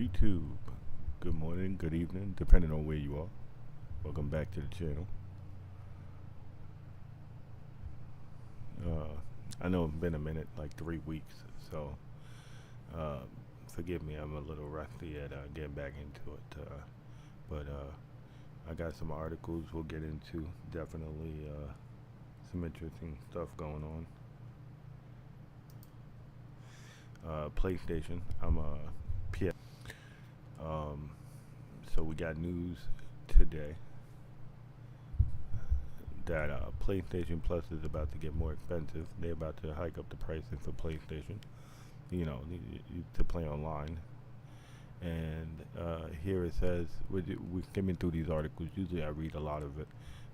YouTube. Good morning, good evening, depending on where you are. Welcome back to the channel. I know it's been a minute, like 3 weeks, so forgive me, I'm a little rusty at getting back into it. But I got some articles we'll get into. Definitely some interesting stuff going on. PlayStation, I'm a PS. So we got news today that PlayStation Plus is about to get more expensive. They're about to hike up the pricing for PlayStation, to play online. And here it says, we're skimming through these articles. Usually I read a lot of it,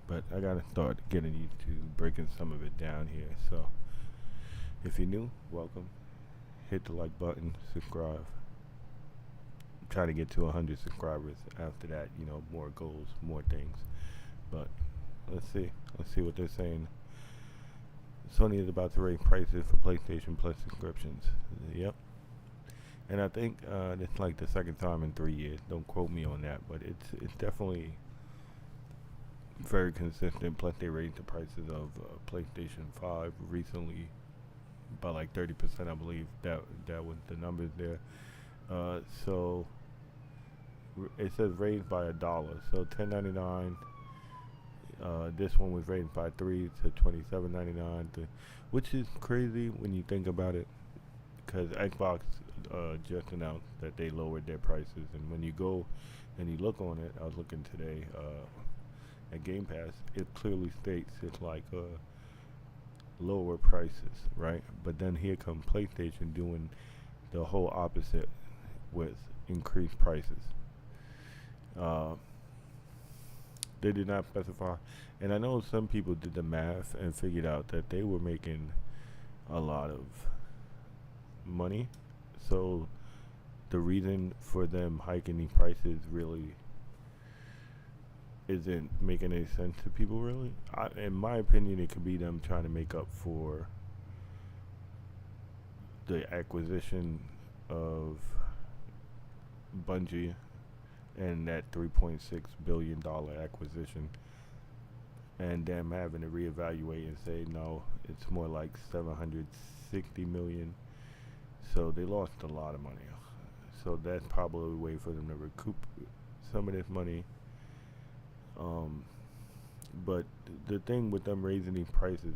but I gotta start getting used to breaking some of it down here. So if you're new, welcome. Hit the like button, subscribe. Try to get to 100 subscribers. After that, more goals, more things. But let's see what they're saying. Sony is about to raise prices for PlayStation Plus subscriptions. Yep. And I think it's like the second time in 3 years. Don't quote me on that, but it's definitely very consistent. Plus, they raised the prices of PlayStation 5 recently by like 30%, I believe. That was the numbers there. So it says raised by $1, so $10.99. This one was raised by $3 to $27.99, which is crazy when you think about it, because Xbox just announced that they lowered their prices, and when you go and you look on it, I was looking today at Game Pass, it clearly states it's like lower prices, right? But then here comes PlayStation doing the whole opposite with increased prices. They did not specify, and I know some people did the math and figured out that they were making a lot of money, so the reason for them hiking these prices really isn't making any sense to people, really. In my opinion, it could be them trying to make up for the acquisition of Bungie and that $3.6 billion acquisition, and them having to reevaluate and say no, it's more like $760 million. So they lost a lot of money. So that's probably a way for them to recoup some of this money. But the thing with them raising these prices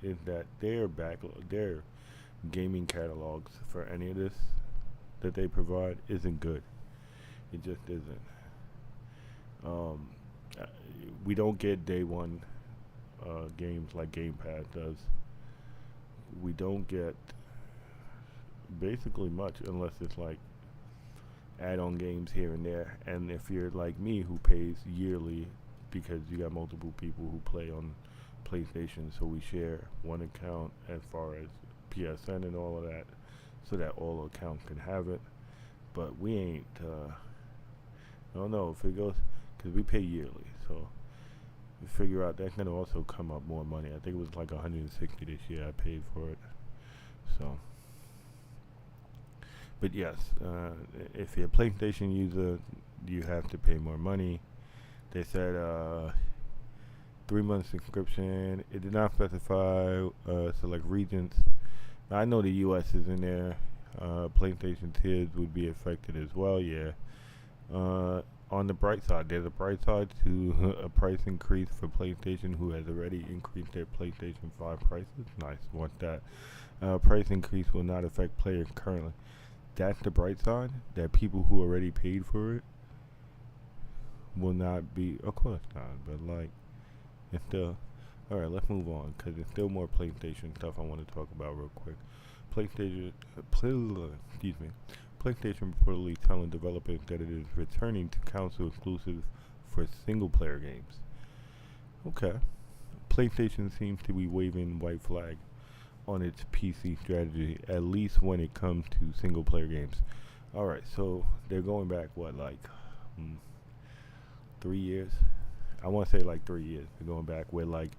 is that their gaming catalogs for any of this that they provide isn't good. It just isn't. We don't get day one games like Game Pass does. We don't get basically much unless it's like add-on games here and there. And if you're like me, who pays yearly, because you got multiple people who play on PlayStation, so we share one account as far as PSN and all of that, so that all accounts can have it. But we ain't, I don't know if it goes, because we pay yearly, so we figure out that's going to also come up more money. I think it was like $160 this year I paid for it. So, but yes, if you're a PlayStation user, you have to pay more money. They said 3-month subscription. It did not specify select regions. Now, I know the US is in there. PlayStation tiers would be affected as well, yeah. On the bright side, there's a bright side to a price increase for PlayStation, who has already increased their PlayStation 5 prices. Nice, want that. Price increase will not affect players currently. That's the bright side, that people who already paid for it will not be, of course not, but like, it's still, alright, let's move on, because there's still more PlayStation stuff I want to talk about real quick. PlayStation reportedly telling developers that it is returning to console exclusives for single-player games. Okay. PlayStation seems to be waving white flag on its PC strategy, at least when it comes to single-player games. Alright, so they're going back, 3 years? I want to say like 3 years. They're going back where like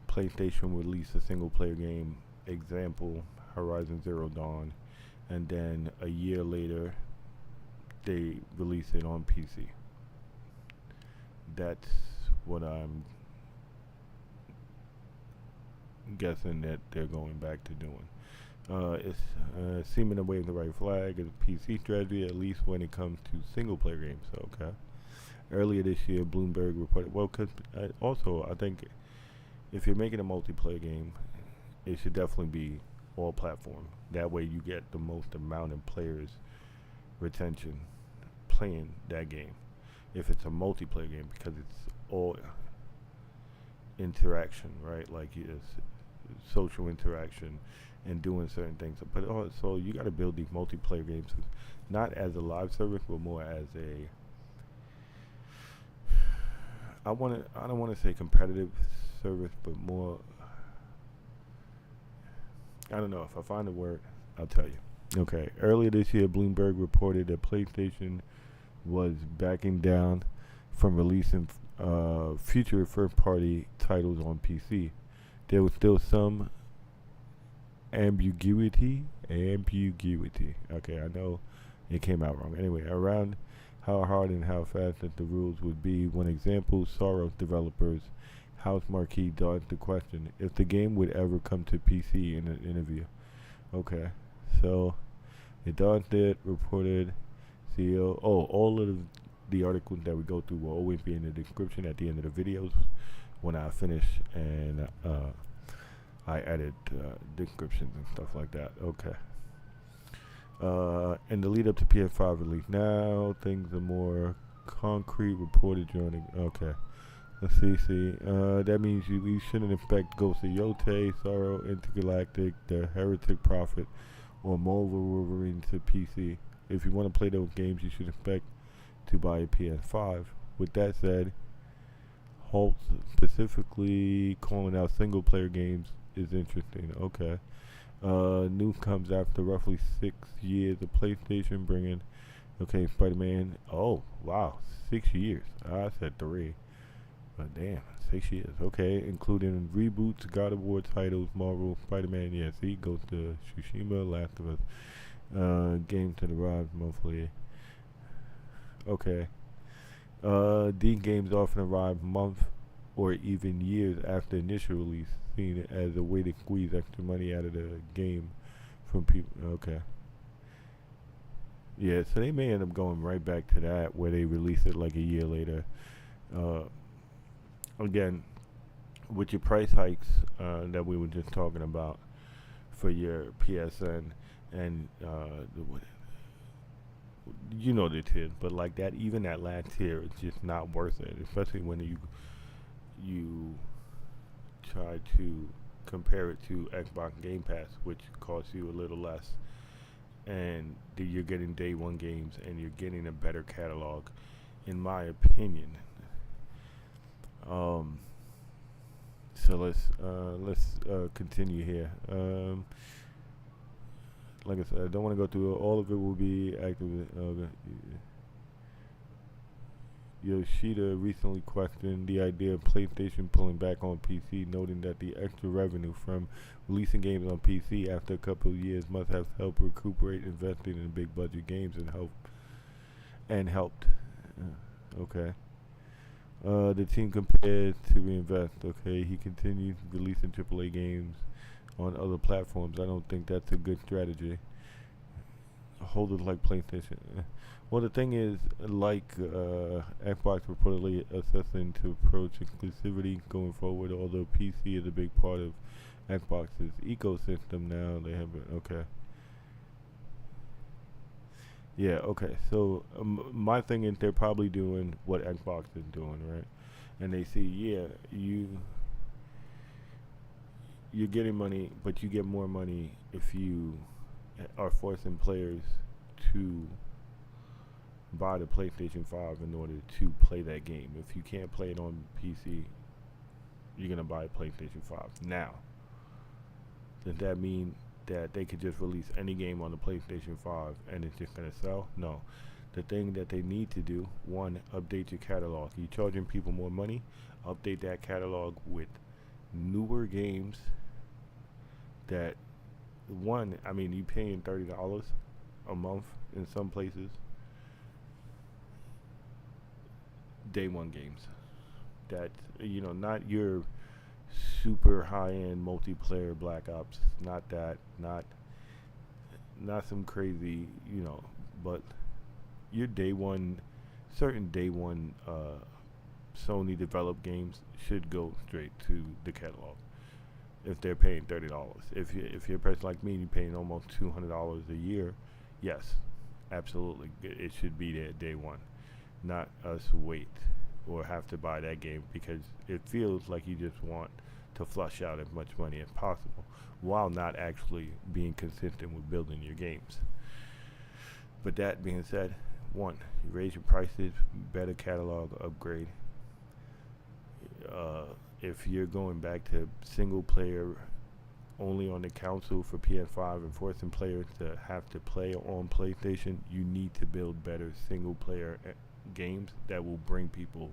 PlayStation released a single-player game, example, Horizon Zero Dawn, and then a year later they release it on PC. That's what I'm guessing that they're going back to doing. It's seeming to wave the right flag as a PC strategy, at least when it comes to single-player games. Okay. Earlier this year, Bloomberg reported. Well, cause also I think if you're making a multiplayer game, it should definitely be all platform. That way, you get the most amount of players' retention playing that game. If it's a multiplayer game, because it's all interaction, right? Like it's social interaction and doing certain things. But also, you got to build these multiplayer games not as a live service, but more as a I don't want to say competitive service, but more. I don't know. If I find the word, I'll tell you. Okay. Earlier this year, Bloomberg reported that PlayStation was backing down from releasing future first-party titles on PC. There was still some ambiguity. Okay, I know it came out wrong. Anyway, around how hard and how fast that the rules would be. One example, Soros developers House Marquee dodged the question if the game would ever come to PC in an interview. Okay, so it dodged it, reported CEO. Oh, all of the articles that we go through will always be in the description at the end of the videos when I finish and I edit descriptions and stuff like that. Okay. In the lead up to PS5 release now, things are more concrete, reported during the, okay. Let's see. That means we shouldn't expect Ghost of Yote, Sorrow, Intergalactic, The Heretic Prophet, or Marvel Wolverine to PC. If you want to play those games, you should expect to buy a PS5. With that said, Halt specifically calling out single player games is interesting. Okay. News comes after roughly 6 years of PlayStation bringing, okay, Spider-Man. Oh, wow, 6 years. I said 3. But damn, 6 years. Okay, including reboots, God of War titles, Marvel, Spider-Man, yeah, see, goes to Tsushima, Last of Us, game to the rise monthly. Okay. These games often arrive months or even years after initial release, seen as a way to squeeze extra money out of the game from people. Okay. Yeah, so they may end up going right back to that where they release it like a year later. Again, with your price hikes that we were just talking about for your PSN and you know the tier, but like that, even that last tier, it's just not worth it, especially when you try to compare it to Xbox Game Pass, which costs you a little less, and you're getting day one games and you're getting a better catalog, in my opinion. So let's continue here. Like I said, I don't want to go through all of it. Will be active. Yoshida recently questioned the idea of PlayStation pulling back on PC, noting that the extra revenue from releasing games on PC after a couple of years must have helped recuperate investing in big budget games and helped. Okay. The team compared to reinvest. Okay, he continued releasing AAA games on other platforms. I don't think that's a good strategy. Hold it like PlayStation. Well, the thing is, like Xbox reportedly assessing to approach exclusivity going forward, although PC is a big part of Xbox's ecosystem now. They have okay. Yeah, okay. So my thing is they're probably doing what Xbox is doing, right? And they see, yeah, you're getting money, but you get more money if you are forcing players to buy the PlayStation 5 in order to play that game. If you can't play it on PC, you're going to buy a PlayStation 5. Now, does that mean that they could just release any game on the PlayStation 5 and it's just going to sell? No. The thing that they need to do, one, update your catalog. You're charging people more money, update that catalog with newer games that, one, I mean, you're paying $30 a month in some places day one games. That, not your super high end multiplayer Black Ops. Not that. Not some crazy, but your day one, certain day one Sony developed games should go straight to the catalog. If they're paying $30, if you're a person like me, and you're paying almost $200 a year, yes, absolutely, it should be there day one. Not us wait or have to buy that game because it feels like you just want to flush out as much money as possible while not actually being consistent with building your games. But that being said, one, you raise your prices, better catalog upgrade. If you're going back to single player only on the console for PS5 and forcing players to have to play on PlayStation, you need to build better single player games that will bring people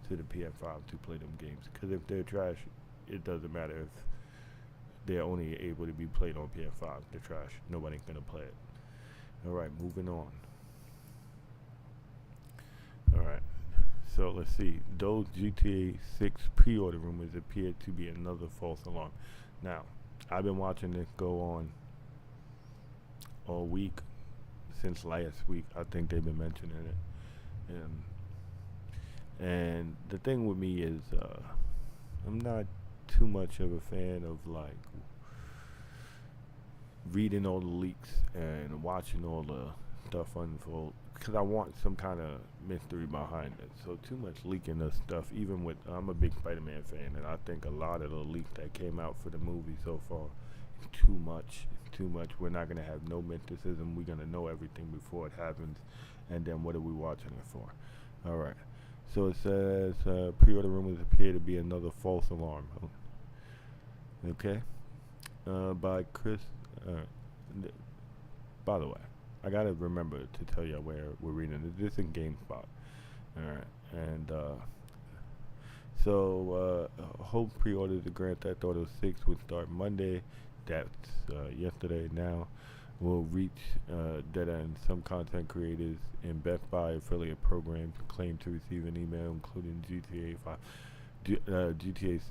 to the PS5 to play them games. Because if they're trash, it doesn't matter if they're only able to be played on PS5. They're trash. Nobody's gonna play it. All right, moving on. All right. So let's see. Those GTA 6 pre-order rumors appear to be another false alarm. Now, I've been watching this go on all week since last week. I think they've been mentioning it. And the thing with me is, I'm not too much of a fan of like reading all the leaks and watching all the stuff unfold because I want some kind of mystery behind it. So too much leaking of stuff, even with, I'm a big Spider-Man fan, and I think a lot of the leaks that came out for the movie so far is too much. We're not going to have no mysticism. We're going to know everything before it happens, and then what are we watching it for? All right. So it says pre-order rumors appear to be another false alarm. Okay. By Chris. By the way, I gotta remember to tell you where we're reading it. This is in GameSpot. Alright. And Hope pre-orders the Grand Theft Auto 6 would start Monday. That's yesterday now. Will reach data, and some content creators in Best Buy affiliate programs claim to receive an email including GTA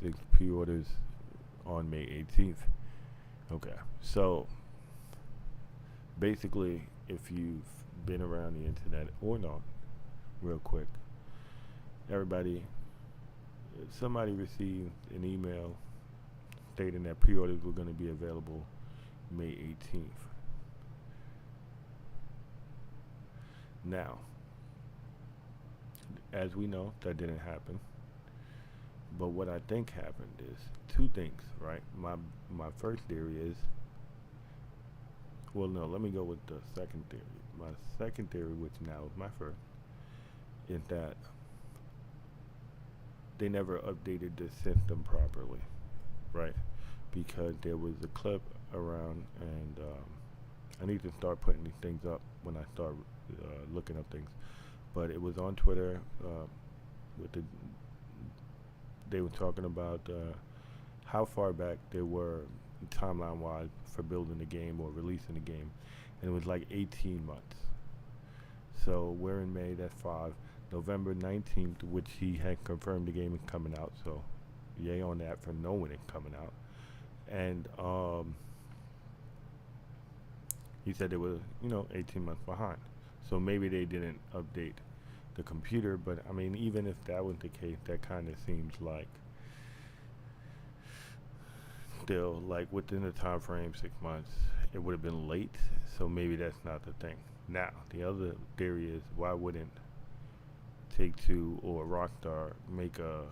6 pre-orders on May 18th. Okay, so basically, if you've been around the internet or not, real quick, somebody received an email stating that pre-orders were going to be available May 18th. Now, as we know, that didn't happen. But what I think happened is two things, right? My first theory is, well, no, let me go with the second theory. My second theory, which now is my first, is that they never updated the system properly, right? Because there was a clip around, and I need to start putting these things up when I start looking up things. But it was on Twitter they were talking about how far back they were timeline-wise for building the game or releasing the game, and it was like 18 months. So we're in May, that's 5. November 19th, which he had confirmed the game is coming out, so yay on that for knowing it's coming out. And he said they were, 18 months behind. So maybe they didn't update the computer, but I mean, even if that was the case, that kind of seems like still like within the time frame, 6 months, it would have been late. So maybe that's not the thing. Now, the other theory is, why wouldn't Take-Two or Rockstar make a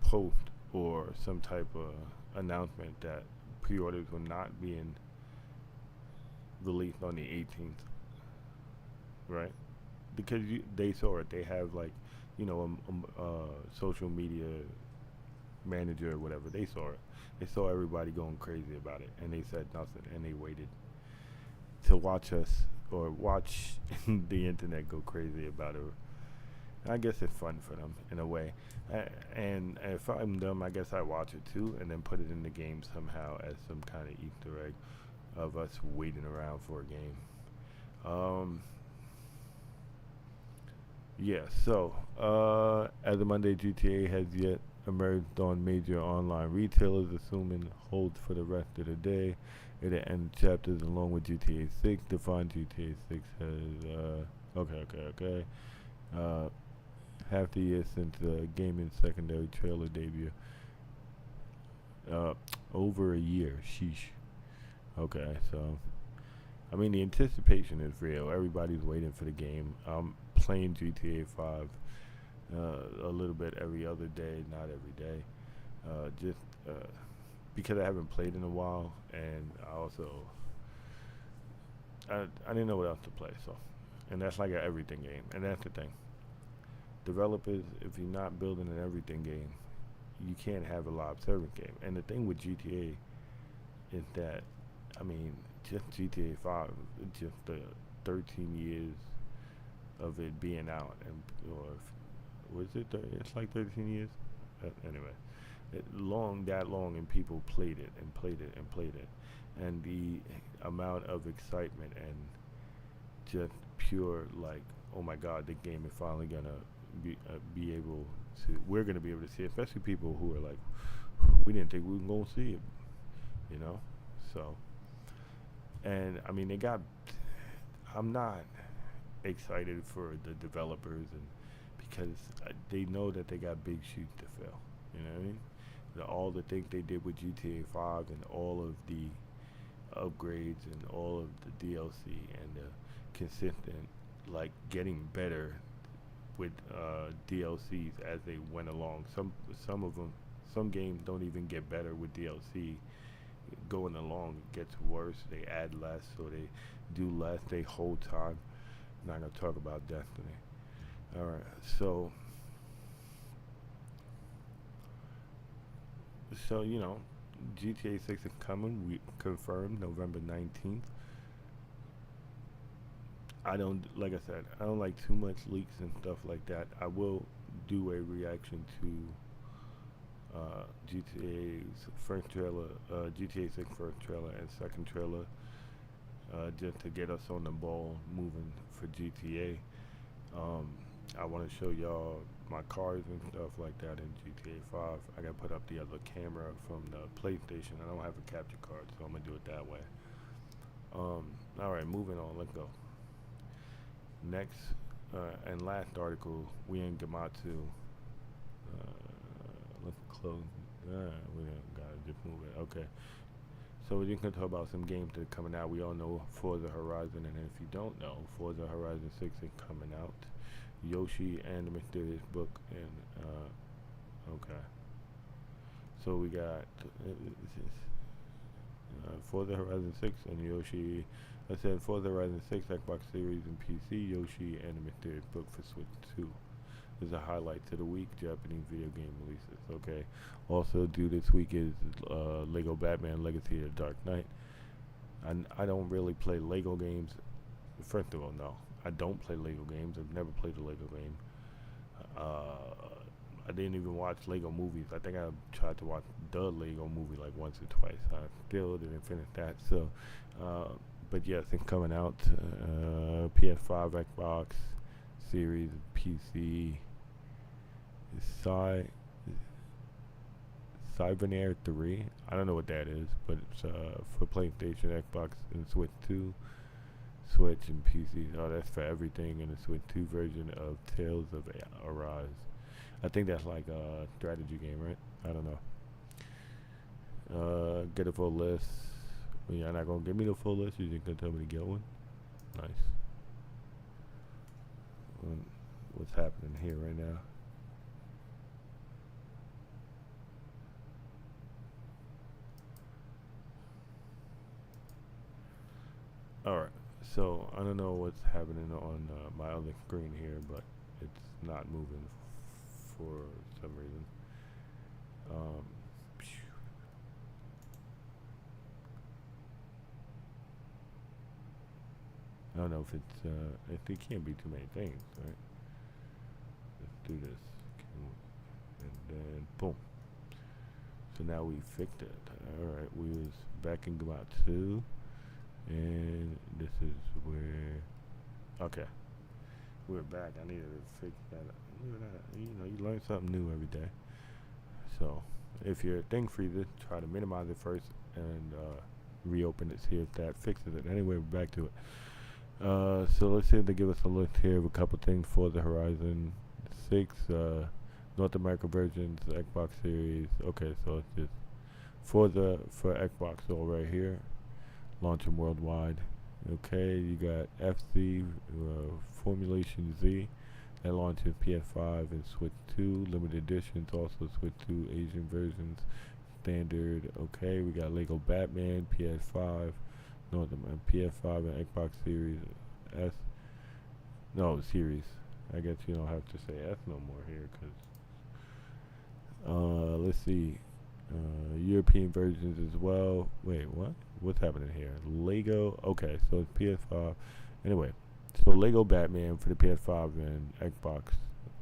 post or some type of announcement that pre-orders were not being released on the 18th, right? Because they saw it. They have like, social media manager or whatever. They saw it. They saw everybody going crazy about it, and they said nothing, and they waited to watch us or watch the internet go crazy about it. I guess it's fun for them in a way. And if I'm them, I guess I watch it too, and then put it in the game somehow as some kind of Easter egg of us waiting around for a game. Yeah, so as of Monday, GTA has yet emerged on major online retailers, assuming holds for the rest of the day. It'll end chapters along with GTA 6. Defined GTA 6 has okay. Uh, half the year since the gaming secondary trailer debut. Uh, over a year. Sheesh. Okay, so I mean the anticipation is real. Everybody's waiting for the game. I'm playing GTA 5 a little bit every other day, not every day. Just because I haven't played in a while, and I didn't know what else to play. So, and that's like an everything game, and that's the thing. Developers, if you're not building an everything game, you can't have a live service game. And the thing with GTA is that, I mean, just GTA 5, just the 13 years of it being out, and or was it? It's like 13 years. Anyway, that long, and people played it and played it and played it, and the amount of excitement and just pure like, oh my God, the game is finally gonna be able to. We're gonna be able to see it, especially people who are like, we didn't think we were gonna see it, you know. So, and I mean, they got. I'm not excited for the developers, and because they know that they got big shoes to fill. You know what I mean? All the things they did with GTA 5 and all of the upgrades and all of the DLC and the consistent, like, getting better with DLCs as they went along. Some of them, some games don't even get better with DLC. Going along, it gets worse. They add less, so they do less. They hold time. I'm not gonna talk about Destiny. All right, so GTA 6 is coming. We confirmed November 19th. I don't, like I said, I don't like too much leaks and stuff like that. I will do a reaction to GTA's first trailer, GTA 6 first trailer and second trailer, just to get us on the ball moving for GTA. Um, I want to show y'all my cars and stuff like that in GTA 5. I gotta put up the other camera from the PlayStation. I don't have a capture card, so I'm gonna do it that way. All right, moving on. Let's go. Next and last article, we in Gamatsu. Let's close. We gotta just move it. Okay. So we're just gonna talk about some games that are coming out. We all know Forza Horizon, and if you don't know, Forza Horizon 6 is coming out. Yoshi and the Mysterious Book, and okay. So we got Forza Horizon 6 and Yoshi. I said Forza Horizon 6, Xbox Series and PC, Yoshi and the Mysterious Book for Switch 2. Is a highlight to the week, Japanese video game releases. Okay. Also due this week is Lego Batman Legacy of the Dark Knight. I don't really play Lego games. First of all, no. I don't play Lego games. I've never played a Lego game. I didn't even watch Lego movies. I think I tried to watch the Lego movie like once or twice. I still didn't finish that. So, but yes, it's coming out. PS5, Xbox Series, PC. Cybernair 3. I don't know what that is, but it's for PlayStation, Xbox, and Switch 2. Switch and PC. Oh, that's for everything in the Switch 2 version of Tales of Arise. I think that's like a strategy game, right? I don't know. Get a full list. Well, you're not gonna give me the full list. You're just gonna tell me to get one. Nice. What's happening here right now? All right. So I don't know what's happening on my other screen here, but it's not moving for some reason. Um, I don't know if it can't be too many things, right? Let's do this, and then boom. So now we fixed it. All right, we was back in Gamut 2, and this is where. Okay. we're back. I needed to fix that. Look at that. You know, you learn something new every day. So, if your thing freezes, try to minimize it first and reopen it. See if that fixes it. Anyway, we're back to it. So let's see if they give us a list here of a couple things. Forza Horizon 6, North America versions, Xbox Series. Okay, so it's just Forza for Xbox all right here. Launching worldwide. Okay, you got FC Formulation Z that launches PS5 and Switch 2. Limited editions also Switch 2 Asian versions. Standard. Okay, we got Lego Batman PS5. No, the PS5 and Xbox Series S. No, Series. I guess you don't have to say S no more here, cause let's see, European versions as well. Wait, what? What's happening here? Lego. Okay, so it's PS5. Anyway, so Lego Batman for the PS5 and Xbox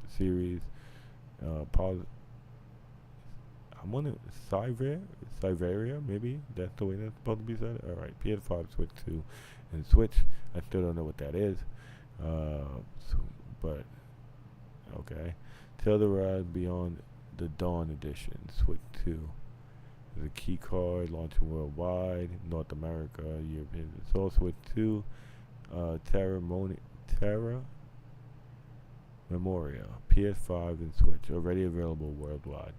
Series. Pause. I'm on Siberia, maybe that's the way that's supposed to be said. All right, PS5, Switch 2, and Switch. I still don't know what that is, but okay. Tell the Rise Beyond the Dawn Edition, Switch 2. There's a key card launching worldwide, North America, European. It's all Switch 2. Terra Memorial, PS5 and Switch, already available worldwide.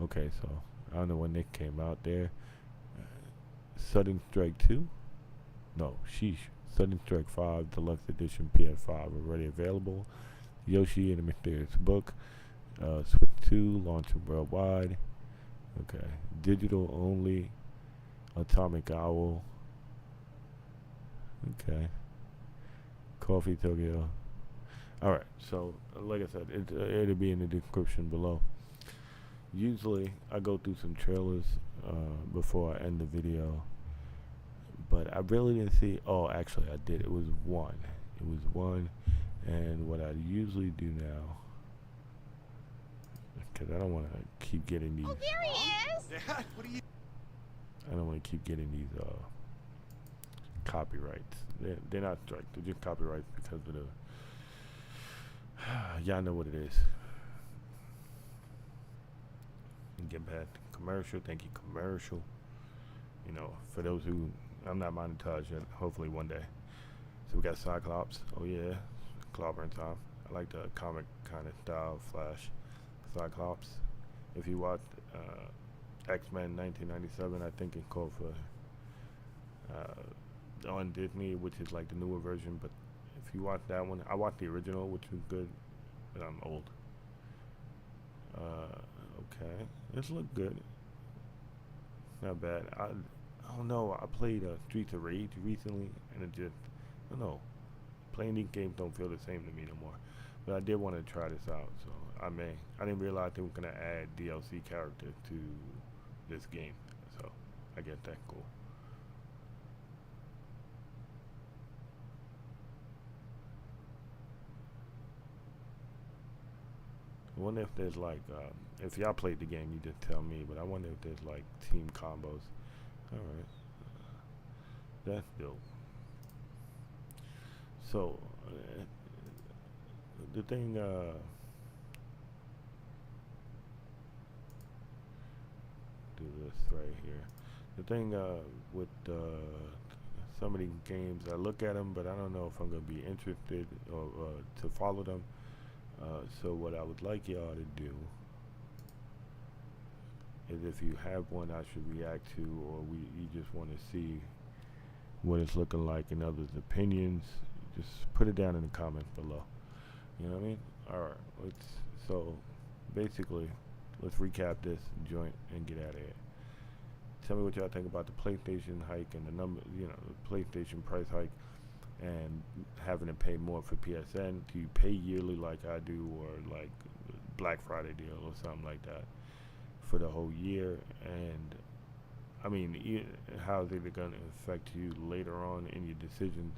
Okay, so I don't know when they came out there. Sudden Strike 2? No, sheesh. Sudden Strike 5 Deluxe Edition PS5 already available. Yoshi and the Mysterious Book. Switch 2 launching worldwide. Okay. Digital only. Atomic Owl. Okay. Coffee Tokyo. Alright, so like I said, it'll be in the description below. Usually I go through some trailers before I end the video, but I really didn't see. Oh, actually I did. It was one. And what I usually do now, because I don't want to keep getting these. Oh, there he is! Dad, what are you? I don't want to keep getting these copyrights. They're not strike. They're just copyrights because of the. Y'all know what it is. Get back to commercial. Thank you, commercial. You know, for those who I'm not monetized yet. Hopefully one day. So we got Cyclops. Oh yeah, Clobber time. I like the comic kind of style Flash Cyclops. If you watch X-Men 1997, I think it's called for on Disney, which is like the newer version. But if you watch that one, I watched the original, which is good, but I'm old. Okay, this look good. Not bad. I don't know. I played Streets of Rage recently, and it just, I don't know. Playing these games don't feel the same to me no more. But I did want to try this out, so I may. I didn't realize they were gonna add DLC characters to this game, so I guess that's cool. I wonder if there's like, if y'all played the game, you just tell me. But I wonder if there's like team combos. All right, that's dope. So the thing, do this right here. The thing with some of these games, I look at them, but I don't know if I'm gonna be interested or to follow them. So what I would like y'all to do is, if you have one I should react to, or you just want to see what it's looking like in others' opinions, just put it down in the comments below. You know what I mean? Alright, so basically, let's recap this joint and get out of here. Tell me what y'all think about the PlayStation hike and the the PlayStation price hike, and having to pay more for PSN. Do you pay yearly like I do, or like Black Friday deal or something like that for the whole year? And I mean, how is it going to affect you later on in your decision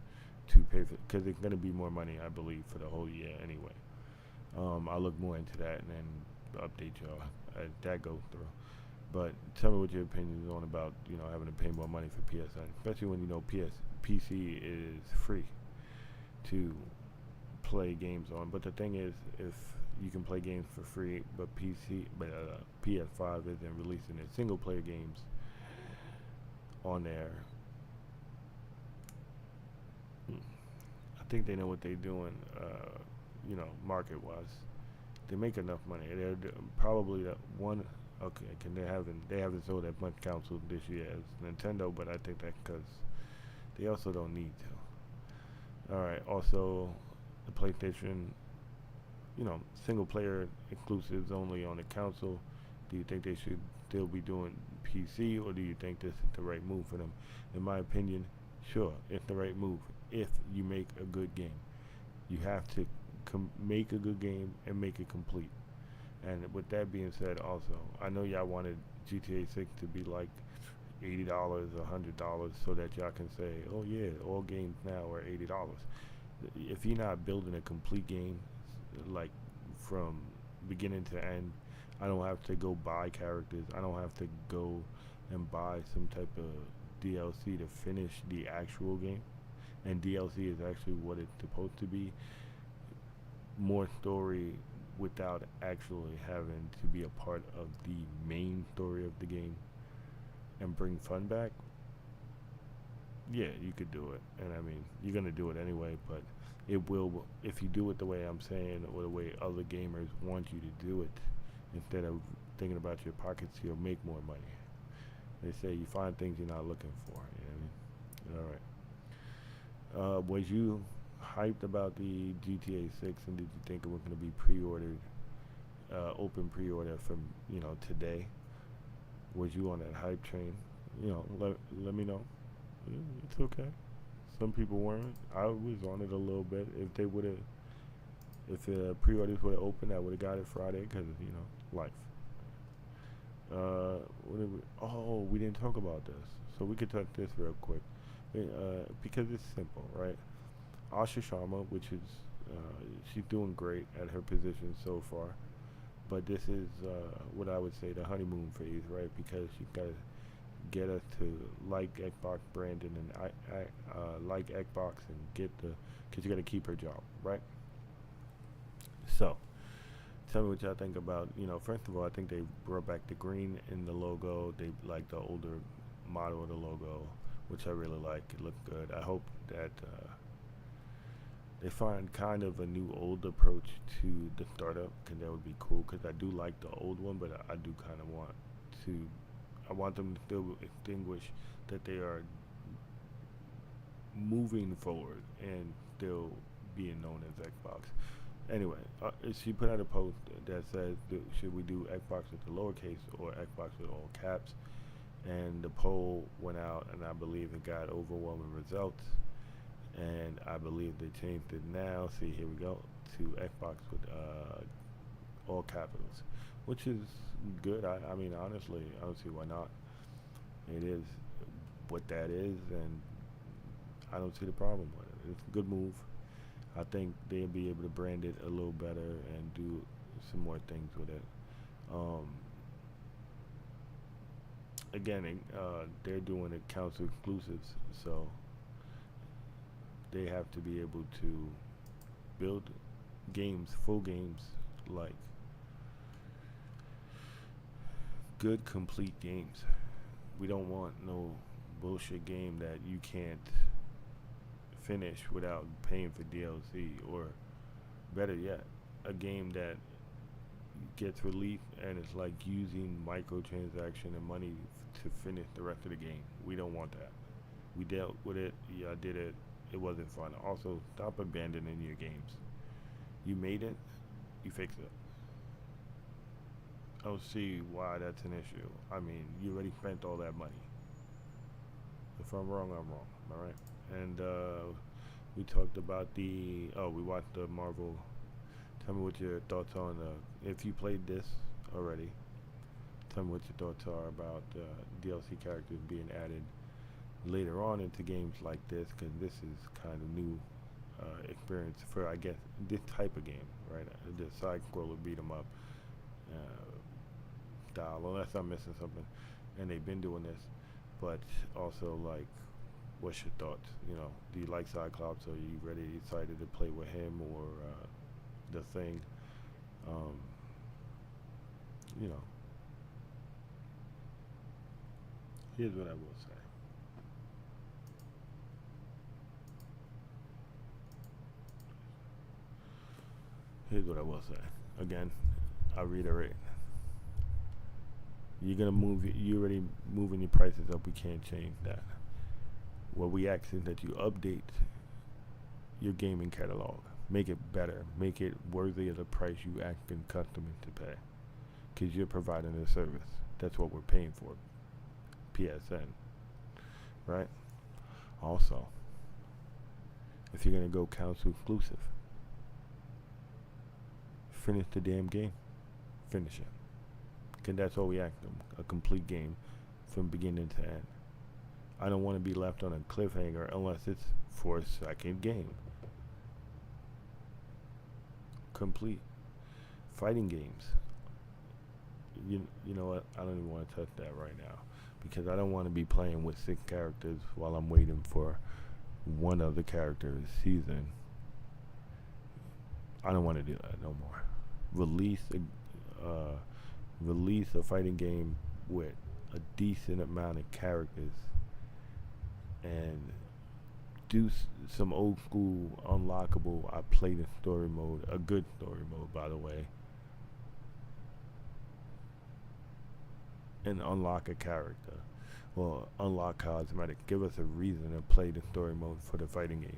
to pay for? Because it's going to be more money, I believe, for the whole year anyway. I'll look more into that and then update y'all as that goes through. But tell me what your opinion is on about, having to pay more money for PSN, especially when PC is free to play games on. But the thing is, if you can play games for free, but PS5 isn't releasing their single player games on there, I think they know what they're doing. Market wise, they make enough money. They're probably the one. Okay, they haven't sold that much consoles this year as Nintendo, but I think that because they also don't need to. All right. Also, the PlayStation, single player exclusives only on the console. Do you think they should still be doing PC, or do you think this is the right move for them? In my opinion, sure, it's the right move if you make a good game. You have to make a good game and make it complete. And with that being said, also, I know y'all wanted GTA 6 to be like $80 or $100 so that y'all can say, oh yeah, all games now are $80. If you're not building a complete game, like from beginning to end, I don't have to go buy characters. I don't have to go and buy some type of DLC to finish the actual game. And DLC is actually what it's supposed to be. More story without actually having to be a part of the main story of the game and bring fun back. Yeah, you could do it. And I mean, you're going to do it anyway, but it will, if you do it the way I'm saying or the way other gamers want you to do it, instead of thinking about your pockets, you'll make more money. They say you find things you're not looking for. You know what I mean? All right. Was you hyped about the GTA 6, and did you think it was going to be pre-ordered, open pre-order from, today? Was you on that hype train? Let me know. It's okay. Some people weren't. I was on it a little bit. If the pre-orders would have opened, I would have got it Friday because, life. We didn't talk about this. So we could touch this real quick. Because it's simple, right? Asha Sharma, which is, she's doing great at her position so far. But this is what I would say the honeymoon phase, right? Because she's got to get us to like Xbox branding and I like Xbox and because you got to keep her job, right? So, tell me what y'all think about, first of all, I think they brought back the green in the logo. They like the older model of the logo, which I really like. It looked good. I hope that they find kind of a new old approach to the startup, because that would be cool, because I do like the old one, but I do kind of want them to still distinguish that they are moving forward and still being known as Xbox. Anyway, she put out a post that says, should we do Xbox with the lowercase or Xbox with all caps? And the poll went out, and I believe it got overwhelming results. And I believe they changed it now. See, here we go, to Xbox with all capitals, which is good. I mean, honestly, I don't see why not. It is what that is, and I don't see the problem with it. It's a good move. I think they'll be able to brand it a little better and do some more things with it. Again, they're doing it console exclusives, so they have to be able to build games, full games, like good, complete games. We don't want no bullshit game that you can't finish without paying for DLC, or better yet, a game that gets released and it's like using microtransaction and money to finish the rest of the game. We don't want that. We dealt with it. Yeah, I did it. It wasn't fun. Also, stop abandoning your games. You made it, you fix it. I don't see why that's an issue. I mean, you already spent all that money. If I'm wrong, I'm wrong. All right. And we talked about we watched the Marvel. Tell me what your thoughts on if you played this already. Tell me what your thoughts are about DLC characters being added later on into games like this, because this is kind of new experience for, I guess, this type of game, right? The side scroller beat 'em up style, unless I'm missing something. And they've been doing this, but also like what's your thoughts? You know, do you like Cyclops? Are you ready, excited to play with him or the Thing? Um, you know, here's what I will say. Here's what I will say. Again, I reiterate. You're gonna move. You already moving your prices up. We can't change that. What we ask is that you update your gaming catalog. Make it better. Make it worthy of the price you asking customers to pay. Because you're providing a service. That's what we're paying for. PSN. Right? Also, if you're going to go console exclusive, finish the damn game. Finish it. Because that's all we ask them. A complete game from beginning to end. I don't want to be left on a cliffhanger unless it's for a second game. Complete. Fighting games. You know what? I don't even want to touch that right now. Because I don't want to be playing with 6 characters while I'm waiting for one other character's season. I don't want to do that no more. Release a fighting game with a decent amount of characters and do some old school unlockable. I played in story mode, a good story mode by the way, and unlock a character or unlock cosmetic. Give us a reason to play the story mode for the fighting games.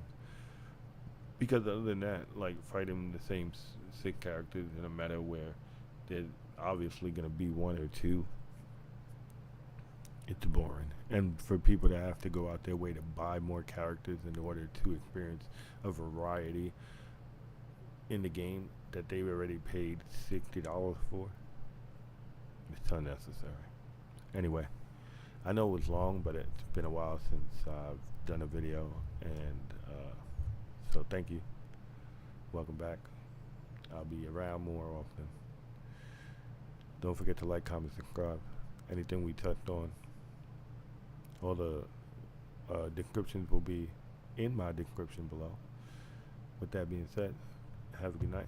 Because other than that, like fighting the same 6 characters in a meta where there's obviously going to be 1 or 2, it's boring. And for people to have to go out their way to buy more characters in order to experience a variety in the game that they've already paid $60 for, it's unnecessary. Anyway, I know it was long, but it's been a while since I've done a video, and so thank you. Welcome back. I'll be around more often. Don't forget to like, comment, subscribe. Anything we touched on, all the descriptions will be in my description below. With that being said, have a good night.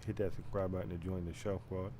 Hit that subscribe button to join the show squad.